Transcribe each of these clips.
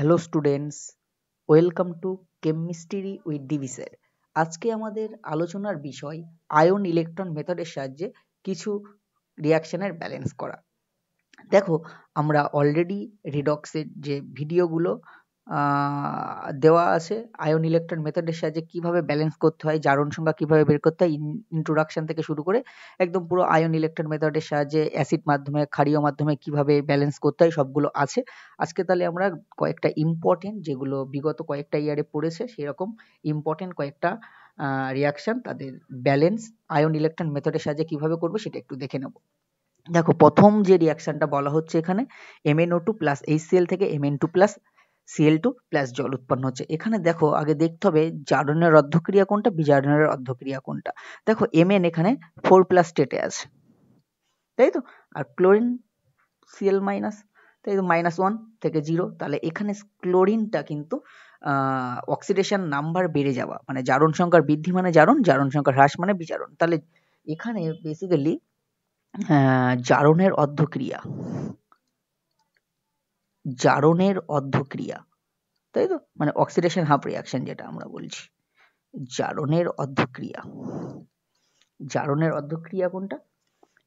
Hello students, welcome to chemistry with DV sir. আজকে আমাদের আলোচনার বিষয় আয়ন ইলেকট্রন মেথডের সাহায্যে কিছু রিয়াকশনের ব্যালেন্স করা। দেখো, আমরা অলরেডি রিডক্সের যে ভিডিওগুলো দেওয়া আছে, আয়ন ইলেকট্রন মেথডের সাহায্যে কিভাবে ব্যালেন্স করতে হয়, জারণ সংখ্যা কিভাবে বের করতে হয়, ইন্ট্রোডাকশন থেকে শুরু করে একদম পুরো আয়ন ইলেকট্রন মেথডের সাহায্যে অ্যাসিড মাধ্যমে, ক্ষারীয় মাধ্যমে কিভাবে ব্যালেন্স করতে হয় সবগুলো আছে। আজকে তাহলে আমরা কয়েকটা ইম্পর্টেন্ট, যেগুলো বিগত কয়েকটা ইয়ারে পড়েছে, সেরকম ইম্পর্টেন্ট কয়েকটা রিয়াকশন, তাদের ব্যালেন্স আয়ন ইলেকট্রন মেথডের সাহায্যে কিভাবে করবো সেটা একটু দেখে নেব। দেখো, প্রথম যে রিয়াকশনটা বলা হচ্ছে এখানে MnO2 প্লাস HCl থেকে Mn2 প্লাস Cl2 প্লাস জল উৎপন্ন হচ্ছে। এখানে দেখো, আগে দেখতে হবে জারণের অর্ধক্রিয়া কোনটা, বিজারণের অর্ধক্রিয়া কোনটা। দেখো, Mn এখানে 4 প্লাস স্টেটে আছে, তাই তো, আর ক্লোরিন Cl মাইনাস, তাই তো, -1 থেকে 0। তাহলে এখানে ক্লোরিনটা কিন্তু অক্সিডেশন নাম্বার বেড়ে যাওয়া, মানে জারণ সংখ্যার বৃদ্ধি মানে জারণ, জারণ সংখ্যার হ্রাস মানে বিজারণ। তাহলে এখানে বেসিক্যালি জারণের অর্ধক্রিয়া, জারণের অর্ধক্রিয়া, তাই তো, মানে অক্সিডেশন হাফ রিয়াকশন যেটা আমরা বলছি, জারণের অর্ধক্রিয়া। জারণের অর্ধক্রিয়া কোনটা?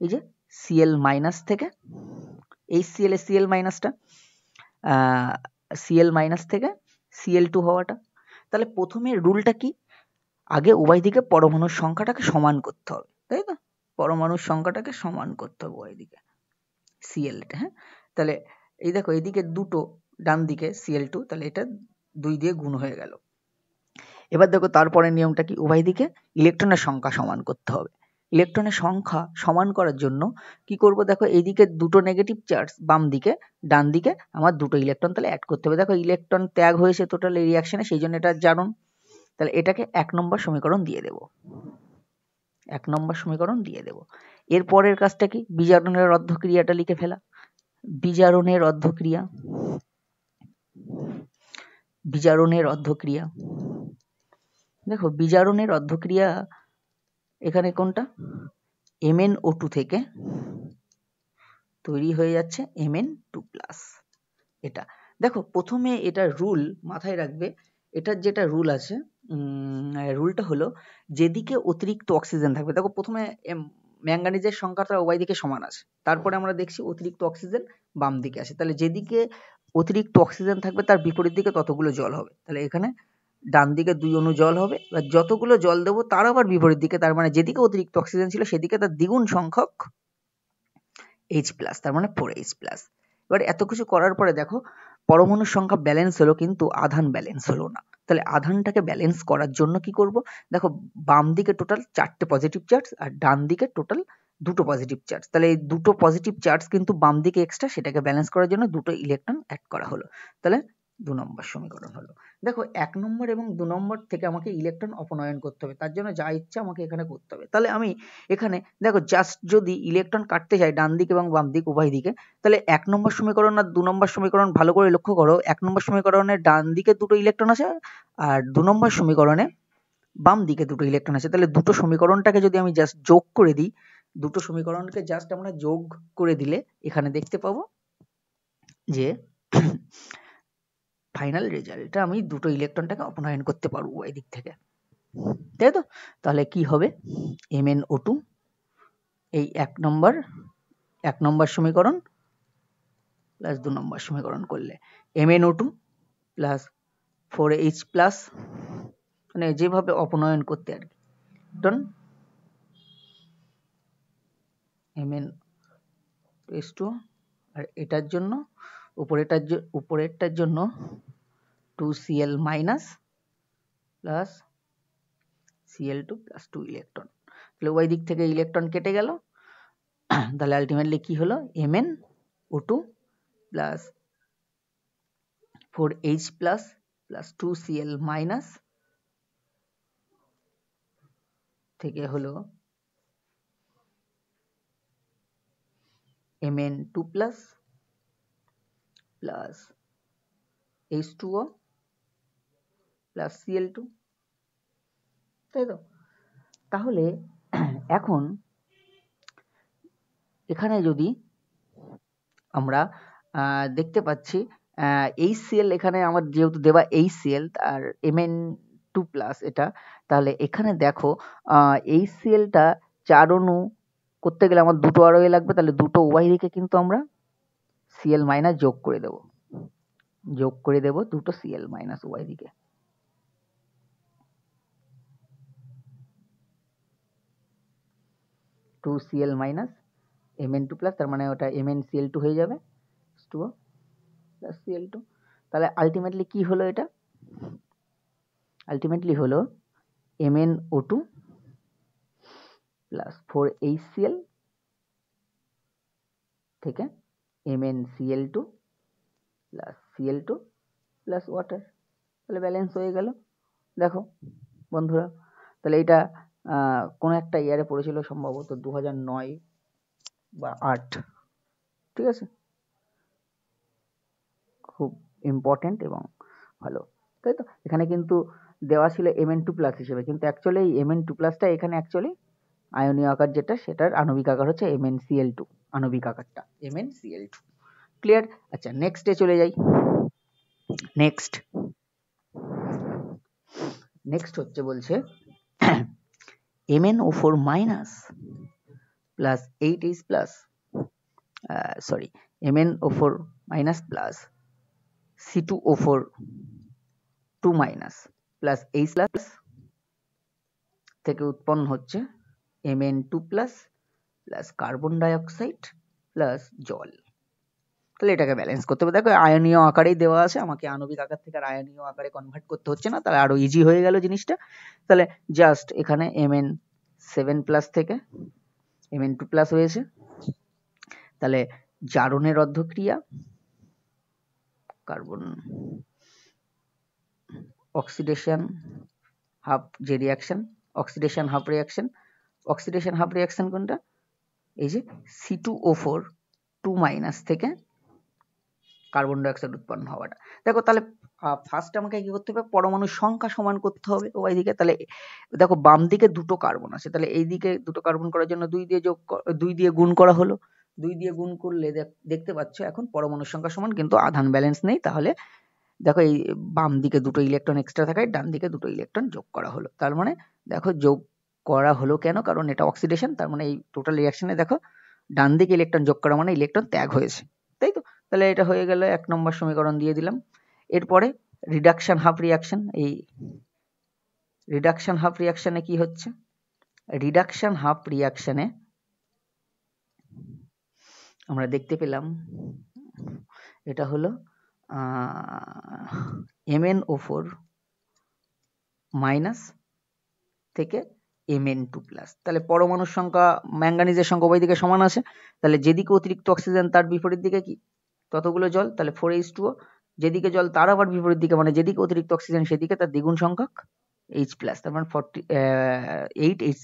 এই যে Cl মাইনাস থেকে HCl এর Cl মাইনাসটা, Cl মাইনাস থেকে Cl2 হওয়াটা। তাহলে প্রথমে রুলটা কি? আগে উভয় দিকে পরমাণুর সংখ্যাটাকে সমান করতে হবে, তাই তো, পরমাণুর সংখ্যাটাকে সমান করতে হবে উভয় দিকে Cl টা। হ্যাঁ, তাহলে এই দেখো, এদিকে দুটো, ডান দিকে Cl2, তাহলে এটা 2 দিয়ে গুণ হয়ে গেল। এবার দেখো, তারপরে নিয়মটা কি? উভয় দিকে ইলেকট্রনের সংখ্যা সমান করতে হবে। ইলেকট্রনের সংখ্যা সমান করার জন্য কি করব? দেখো, এইদিকে দুটো নেগেটিভ চার্জ, বাম দিকে, ডান দিকে আমার দুটো ইলেকট্রন তাহলে অ্যাড করতে হবে। দেখো, ইলেকট্রন ত্যাগ হয়েছে টোটাল এই রিয়াকশনে, সেই জন্য এটা জারণ। তাহলে এটাকে 1 নম্বর সমীকরণ দিয়ে দেব, 1 নম্বর সমীকরণ দিয়ে দেব। এর পরের কাজটা কি? বিজারণের অর্ধক্রিয়াটা লিখে ফেলা। বিজারণের অর্ধক্রিয়া, বিজারণের অর্ধক্রিয়া। দেখো, বিজারণের অর্ধক্রিয়া এখানে কোনটা? MnO2 থেকে তৈরি হয়ে যাচ্ছে Mn2 প্লাস। এটা দেখো, প্রথমে এটা রুল মাথায় রাখবে। এটার যেটা রুল আছে, রুলটা হলো যেদিকে অতিরিক্ত অক্সিজেন থাকবে, দেখো প্রথমে ম্যাঙ্গানিজের সংখ্যাটা উভয় দিকে সমান আছে, তারপরে আমরা দেখছি অতিরিক্ত অক্সিজেন বাম দিকে আছে। তাহলে যেদিকে অতিরিক্ত অক্সিজেন থাকবে তার বিপরীত দিকে ততগুলো জল হবে। তাহলে এখানে ডান দিকে 2 অণু জল হবে, এবার যতগুলো জল দেবো তার আবার বিপরীত দিকে, তার মানে যেদিকে অতিরিক্ত অক্সিজেন ছিল সেদিকে তার দ্বিগুণ সংখ্যক H+, তার মানে 4H+। এবার এত কিছু করার পরে দেখো, পরমাণুর সংখ্যা ব্যালেন্স হলো, কিন্তু আধান ব্যালেন্স হলো না। তাহলে আধানটাকে ব্যালেন্স করার জন্য কি করব? দেখো, বাম দিকে টোটাল 4টে পজিটিভ চার্জ আর ডান দিকে টোটাল 2টো পজিটিভ চার্জ। তাহলে এই 2টো পজিটিভ চার্জ কিন্তু বাম দিকে এক্সট্রা, সেটাকে ব্যালেন্স করার জন্য 2টো ইলেকট্রন অ্যাড করা হলো। তাহলে 2 নম্বর সমীকরণ হলো। দেখো, 1 নম্বর এবং 2 নম্বর থেকে আমাকে ইলেকট্রন অপনয়ন করতে হবে, তার জন্য যা ইচ্ছা আমাকে এখানে করতে হবে। তাহলে আমি এখানে দেখো, জাস্ট যদি ইলেকট্রন কাটতে চাই ডান দিক এবং বাম দিক উভয় দিকে, তাহলে 1 নম্বর সমীকরণ আর 2 নম্বর সমীকরণ ভালো করে লক্ষ্য করো। 1 নম্বর সমীকরণে ডান দিকে 2টো ইলেকট্রন আছে, আর 2 নম্বর সমীকরণে বাম দিকে 2টো ইলেকট্রন আছে। তাহলে দুটো সমীকরণটাকে যদি আমি জাস্ট যোগ করে দিই, দুটো সমীকরণকে জাস্ট আমরা যোগ করে দিলে এখানে দেখতে পাবো যে ফাইনাল রেজাল্টটা আমি দুটো ইলেকট্রনটাকে অপনয়ন করতে পারবো উভয় দিক থেকে, তাই তো। তাহলে কি হবে? MnO2 এই 1 নম্বর সমীকরণ প্লাস 2 নম্বর সমীকরণ করলে MnO2 প্লাস 4H প্লাস, মানে যেভাবে অপনয়ন করতে আর কি, ডন, MnS2, আর এটার জন্য উপরেরটার জন্য 2Cl minus plus Cl2 plus 2 electron. তাহলে ওই দিক থেকে ইলেকট্রন কেটে গেল, তাহলে আলটিমেটলি কি হলো? MnO2 plus 4H plus plus 2Cl minus থেকে হলো Mn2 plus plus H2O plus Cl2, তাই তো। তাহলে এখন এখানে যদি আমরা দেখতে পাচ্ছি HCl এখানে আমার যেহেতু দেওয়া HCl আর Mn2+ এটা, তাহলে এখানে দেখো HClটা 4 অণু করতে গেলে আমার দুটো আরো লাগবে, তাহলে দুটো উভয় দিকে কিন্তু আমরা Cl- যোগ করে দেব, দুটো Cl- উভয় দিকে। টু Cl- Mn2+, তার মানে ওটা MnCl2 হয়ে যাবে, H2O plus Cl2। তাহলে আলটিমেটলি কি হলো এটা? আলটিমেটলি হলো MnO2 plus 4HCl থেকে MnCl2 plus Cl2 plus water, তাহলে ব্যালেন্স হয়ে গেল। দেখো বন্ধুরা, তাহলে এটা কোন একটা ইয়ারে পড়েছিল, সম্ভবত 2009 বা 8, ঠিক আছে, খুব ইম্পর্টেন্ট এবং ভালো, তাই তো। এখানে কিন্তু দেওয়া ছিল Mn2+ হিসেবে, কিন্তু অ্যাকচুয়ালি এই Mn2+টা এখানে অ্যাকচুয়ালি আয়নীয় আকার যেটা, সেটার আণবিক আকার হচ্ছে MnCl2, আণবিক আকারটা MnCl2। ক্লিয়ার? আচ্ছা, নেক্সটে চলে যাই। নেক্সট হচ্ছে বলছে MnO4- plus 8H+, sorry, MnO4- plus C2O4 2- plus H+ থেকে উৎপন্ন হচ্ছে Mn2+ plus carbon dioxide plus জল। তাহলে এটাকে ব্যালেন্স করতে হবে। দেখো আয়নীয় আকারেই দেওয়া আছে, আমাকে আণবিক আকার থেকে আর আয়নীয় আকারে কনভার্ট করতে হচ্ছে না, তাহলে আরো ইজি হয়ে গেল জিনিসটা। তাহলে জাস্ট এখানে Mn7+ থেকে Mn2+ হয়েছে, তাহলে জারণের অর্ধক্রিয়া, কার্বন অক্সিডেশন হাফ যে রিয়াকশন, অক্সিডেশন হাফ রিয়াকশন কোনটা? এই যে C2O4 2- থেকে কার্বন ডাইঅক্সাইড উৎপন্ন হওয়াটা। দেখো তাহলে ফার্স্ট আমাকে কি করতে হবে? পরমাণুর সংখ্যা সমান করতে হবে উভয় দিকে। তাহলে দেখো বাম দিকে দুটো কার্বন আছে, তাহলে এই দিকে দুটো কার্বন করার জন্য 2 দিয়ে গুণ করা হলো। 2 দিয়ে গুণ করলে দেখতে পাচ্ছ এখন পরমাণুর সংখ্যা সমান, কিন্তু আধান ব্যালেন্স নেই। তাহলে দেখো এই বাম দিকে দুটো ইলেকট্রন এক্সট্রা থাকায় ডান দিকে দুটো ইলেকট্রন যোগ করা হলো। তার মানে দেখো যোগ করা হলো কেন? কারণ এটা অক্সিডেশন, তার মানে এই টোটাল রিয়াকশনে দেখো ডান দিকে ইলেকট্রন যোগ করা মানে ইলেকট্রন ত্যাগ হয়েছে, তাই তো। তাহলে এটা হয়ে গেল 1 নম্বর সমীকরণ দিয়ে দিলাম। এরপরে রিডাকশন হাফ রিয়াকশন, এই রিডাকশন হাফ রিয়াকশনে কি হচ্ছে? রিডাকশন হাফ রিয়াকশনে আমরা দেখতে পেলাম এটা হলো MnO4- থেকে Mn2+। তাহলে পরমাণুর সংখ্যা, ম্যাঙ্গানিজের সংখ্যা উভয় দিকে সমান আছে, তাহলে যেদিকে অতিরিক্ত অক্সিজেন তার বিপরীত দিকে কি ততগুলো জল, তাহলে 4H2O। যেদিকে জল তার আবার বিপরীত দিকে, মানে যেদিকে অতিরিক্ত অক্সিজেন সেদিকে তার দ্বিগুণ সংখ্যক H+, তার মানে 8H+,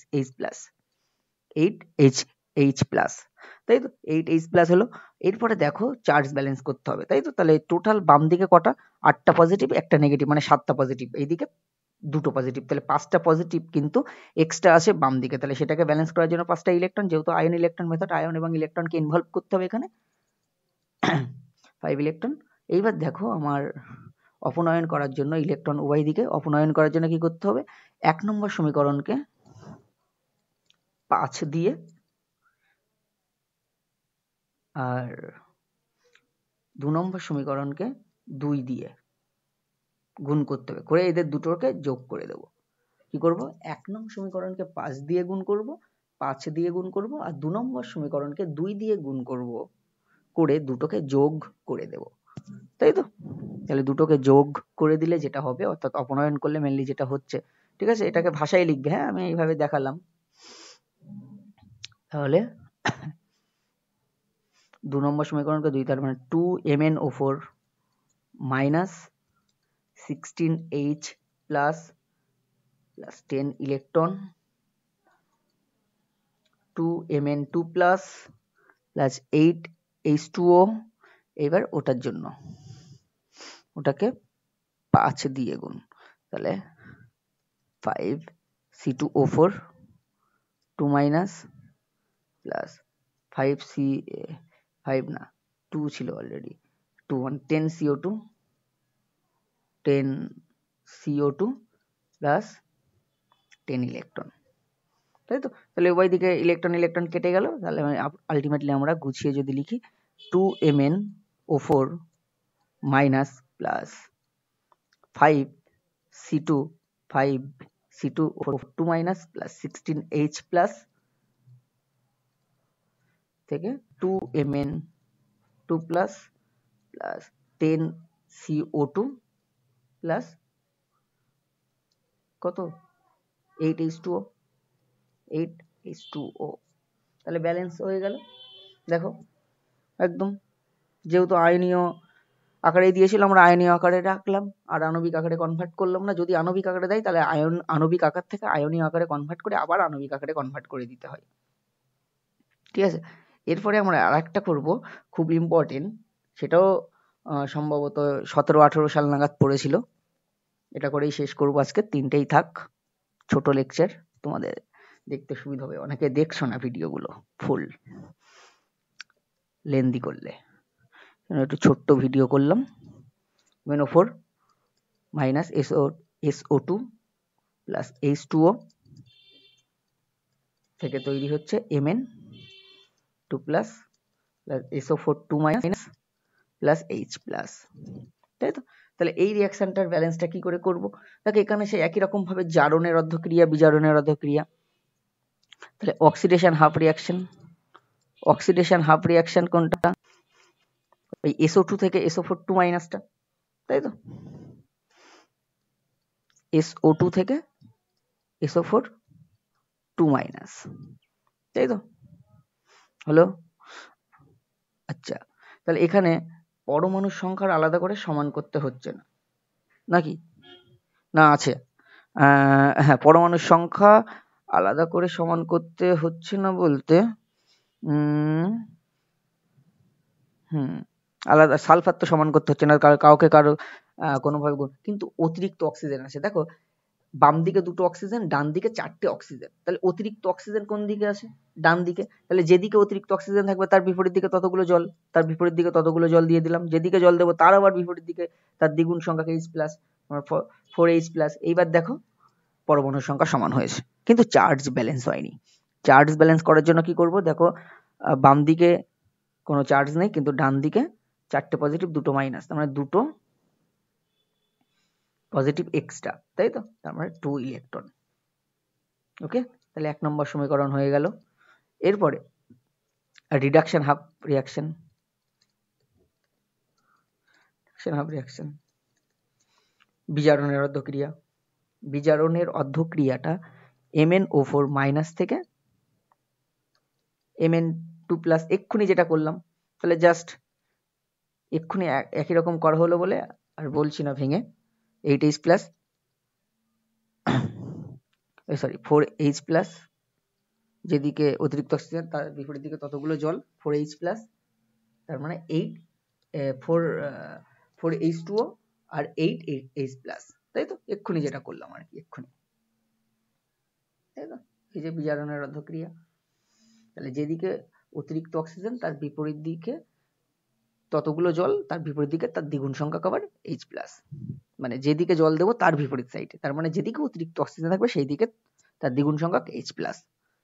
তাই তো। 8H+ হলো। এরপরে দেখো চার্জ ব্যালেন্স করতে হবে, তাই তো। তাহলে টোটাল বাম দিকে কটা? 8টা পজিটিভ, একটা নেগেটিভ, মানে 7টা পজিটিভ, এইদিকে দুটো পজিটিভ, তাহলে 5টা পজিটিভ কিন্তু এক্সট্রা আছে বাম দিকে। তাহলে সেটাকে ব্যালেন্স করার জন্য 5টা ইলেকট্রন, যেহেতু আয়ন ইলেকট্রন মেথড, আয়ন এবং ইলেকট্রনকে ইনভলভ করতে হবে এখানে, 5 ইলেকট্রন। এইবার দেখো আমার অপনয়ন করার জন্য ইলেকট্রন উভয় দিকে অপনয়ন করার জন্য কি করতে হবে? 1 নম্বর সমীকরণকে 5 দিয়ে আর 2 নম্বর সমীকরণকে 2 দিয়ে গুণ করতে হবে, করে এদের দুটোকে যোগ করে দেব। কি করব? 1 নং সমীকরণকে 5 দিয়ে গুণ করব, 5 দিয়ে গুণ করব, আর 2 নম্বর সমীকরণকে 2 দিয়ে গুণ করব, করে দুটোকে যোগ করে দেব, তাই তো। তাহলে দুটোকে যোগ করে দিলে যেটা হবে, অর্থাৎ অপনয়ন করলে মেনলি যেটা হচ্ছে, ঠিক আছে, এটাকে ভাষায় লিখবে, হ্যাঁ আমি এইভাবে দেখালাম। তাহলে 2 নম্বর সমীকরণকে 2, তার মানে 2 MnO4 - 16H plus 10 electron, 2 Mn2 plus 8 H2O। এবার ওটার জন্য ওটাকে 5 দিয়ে গুণ, তাহলে 5 C2O4 2- plus 5 2 ছিল অলরেডি, 2 মানে 10 CO2 10 CO2 প্লাস 10 ইলেকট্রন, তাই তো? তাহলে উভয় দিকে ইলেকট্রন ইলেকট্রন কেটে গেল, তাহলে আলটিমেটলি আমরা গুছিয়ে যদি লিখি 2MnO4 minus plus 5C2 minus plus 16H plus থেকে 2Mn2 plus plus 10CO2 plus কত 8H2O 8H2O, তাহলে ব্যালেন্স হয়ে গেল। দেখো একদম, যেহেতু আয়নীয় আকারে দিয়েছিল আমরা আয়নীয় আকারে রাখলাম আর আণবিক আকারে কনভার্ট করলাম না। যদি আণবিক আকারে দেয় তাহলে আণবিক আকার থেকে আয়নীয় আকারে কনভার্ট করে আবার আণবিক আকারে কনভার্ট করে দিতে হয়, ঠিক আছে? এরপরে আমরা আরেকটা করব, খুব ইম্পর্টেন্ট, সেটাও সম্ভবত 17-18 সাল নাগাদ পড়েছিল। এটা করেই শেষ করব আজকে, তিনটেই থাক, ছোট লেকচার, তোমাদের দেখতে সুবিধা হবে। অনেকে দেখছো না ভিডিওগুলো ফুল, লেন্দি করলে, একটু ছোট্ট ভিডিও করলাম। MnO4 minus SO2 plus H2O থেকে তৈরি হচ্ছে Mn2 plus SO4 2 minus plus H plus, তাই তো? তাহলে এই রিয়াকশনটার ব্যালেন্সটা কি করে করব? দেখো এখানে সে একই রকম ভাবে জারণের অর্ধক্রিয়া বিজারণের অর্ধক্রিয়া, তাহলে অক্সিডেশন হাফ রিয়াকশন কোনটা? ওই SO2 থেকে SO4 2 মাইনাসটা, তাই তো? SO2 থেকে SO4 2 মাইনাস, তাই তো? হলো? আচ্ছা, তাহলে এখানে পরমাণুর সংখ্যার আলাদা করে সমান করতে হচ্ছে না নাকি? না আছে, হ্যাঁ, পরমাণুর সংখ্যা আলাদা করে সমান করতে হচ্ছে না বলতে আলাদা সালফার তো সমান করতে হচ্ছে না, কাউকে কারো কোনোভাবে, কিন্তু অতিরিক্ত অক্সিজেন আছে। দেখো বাম দিকে 2টো অক্সিজেন, ডান দিকে 4টে অক্সিজেন, তাহলে অতিরিক্ত অক্সিজেন কোন দিকে আছে? ডান দিকে। তাহলে যেদিকে অতিরিক্ত অক্সিজেন থাকবে তার বিপরীত দিকে ততগুলো জল, তার বিপরীত দিকে ততগুলো জল দিয়ে দিলাম। যেদিকে জল দেবো তার আবার বিপরীত দিকে তার দ্বিগুণ সংখ্যক H প্লাস, 4H প্লাস। এইবার দেখো পরমাণুর সংখ্যা সমান হয়েছে, কিন্তু চার্জ ব্যালেন্স হয়নি। চার্জ ব্যালেন্স করার জন্য কি করব? দেখো বাম দিকে কোনো চার্জ নেই, কিন্তু ডান দিকে 4টে পজিটিভ 2টো মাইনাস, তার মানে 2টো পজিটিভ এক্সট্রা, তাই তো? তার মানে 2 ইলেকট্রন। ওকে, তাহলে 1 নম্বর সমীকরণ হয়ে গেল। এরপরে রিডাকশন হাফ রিয়াকশন, বিজারণের অর্ধক্রিয়া। বিজারণের অর্ধক্রিয়াটা MnO4 মাইনাস থেকে Mn2 প্লাস এক্ষুনি যেটা করলাম, তাহলে জাস্ট এক্ষুনি একই রকম করা হলো বলে আর বলছি না ভেঙে, 8H প্লাস 4H প্লাস, যেদিকে অতিরিক্ত অক্সিজেন তার বিপরীত দিকে ততগুলো জল, 4H প্লাস, তার মানে 4H2O আর 8H প্লাস, তাই তো? এক্ষুনি যেটা করলাম আর কি, এক্ষুনি, তাই তো? এই যে বিজারণের অর্ধক্রিয়া, তাহলে যেদিকে অতিরিক্ত অক্সিজেন তার বিপরীত দিকে ততগুলো জল, তার বিপরীত দিকে তার দ্বিগুণ সংখ্যক আবার H প্লাস, মানে যেদিকে জল দেবো তার বিপরীত সাইডে, তার মানে যেদিকে অতিরিক্ত অক্সিজেন থাকবে সেই দিকে তার দ্বিগুণ সংখ্যক H প্লাস,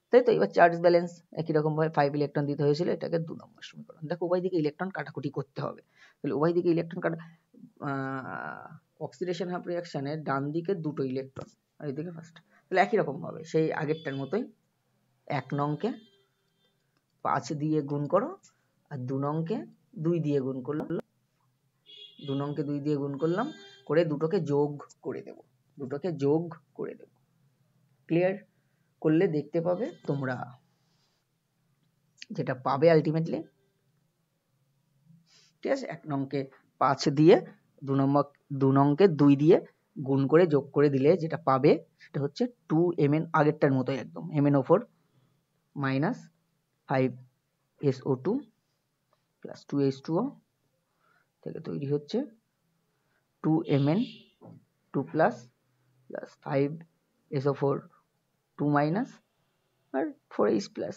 তাই তো? এবার চার্জ ব্যালেন্স একই রকম ভাবে 5 ইলেকট্রন দিতে হয়েছিল, এটাকে 2 নম্বর সমীকরণ। দেখো উভয় দিকে ইলেকট্রন কাটাকুটি করতে হবে, তাহলে উভয় দিকে ইলেকট্রন অক্সিডেশন হাফ রিঅ্যাকশনের ডান দিকে 2টো ইলেকট্রন আর এদিকে ফার্স্ট, তাহলে একই রকম ভাবে সেই আগেরটার মতোই 1 নংকে 5 দিয়ে গুণ করো আর 2 নংকে 2 দিয়ে গুণ করলাম, 2 নংকে 2 দিয়ে গুণ করলাম, করে দুটোকে যোগ করে দেব, ক্লিয়ার করলে দেখতে পাবে তোমরা যেটা পাবে আলটিমেটলি, ঠিক আছে? 1 নংকে 5 দিয়ে 2 নংকে 2 দিয়ে গুণ করে যোগ করে দিলে যেটা পাবে সেটা হচ্ছে 2Mn, আগেরটার মতোই একদম, MnO4 minus 5SO2 plus 2H2O থেকে তৈরি হচ্ছে 2Mn2 plus plus 5SO4 2 minus আর 4H প্লাস,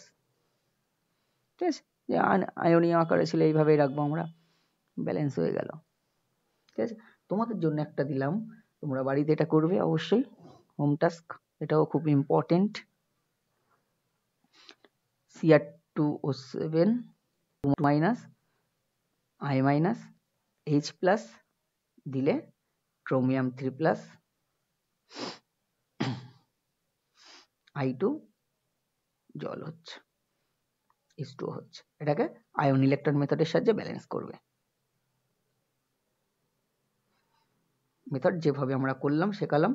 ঠিক আছে? যে আয়নীয় আকারে ছিল এইভাবেই রাখবো আমরা, ব্যালেন্স হয়ে গেল। ঠিক আছে, তোমাদের জন্য একটা দিলাম, তোমরা বাড়িতে এটা করবে অবশ্যই, হোম টাস্ক, এটাও খুব important. Cr2O7 minus I minus H plus দিলে ক্রোমিয়াম 3 প্লাস I2 জল হচ্ছে, H2O হচ্ছে। এটাকে আয়ন ইলেকট্রন মেথডের সাহায্যে ব্যালেন্স করবে। মেথড যেভাবে আমরা করলাম শেখালাম,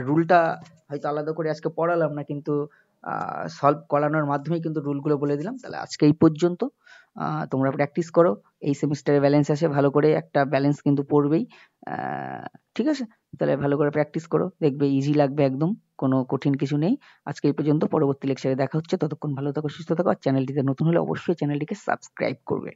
রুলটা হয়তো আলাদা করে আজকে পড়ালাম না, কিন্তু সলভ করানোর মাধ্যমে কিন্তু রুলগুলো বলে দিলাম। তাহলে আজকে এই পর্যন্ত, তোমরা প্র্যাকটিস করো, এই সেমিস্টারে ব্যালেন্স আসে, ভালো করে একটা ব্যালেন্স কিন্তু পড়বেই। ঠিক আছে, তাহলে ভালো করে প্র্যাকটিস করো, দেখবে ইজি লাগবে একদম, কোনো কঠিন কিছু নেই। আজকে এই পর্যন্ত, পরবর্তী লেকচারে দেখা হচ্ছে, ততক্ষণ ভালো থাকো, সুস্থ থাকো, আর চ্যানেলটিতে নতুন হলে অবশ্যই চ্যানেলটিকে সাবস্ক্রাইব করবে।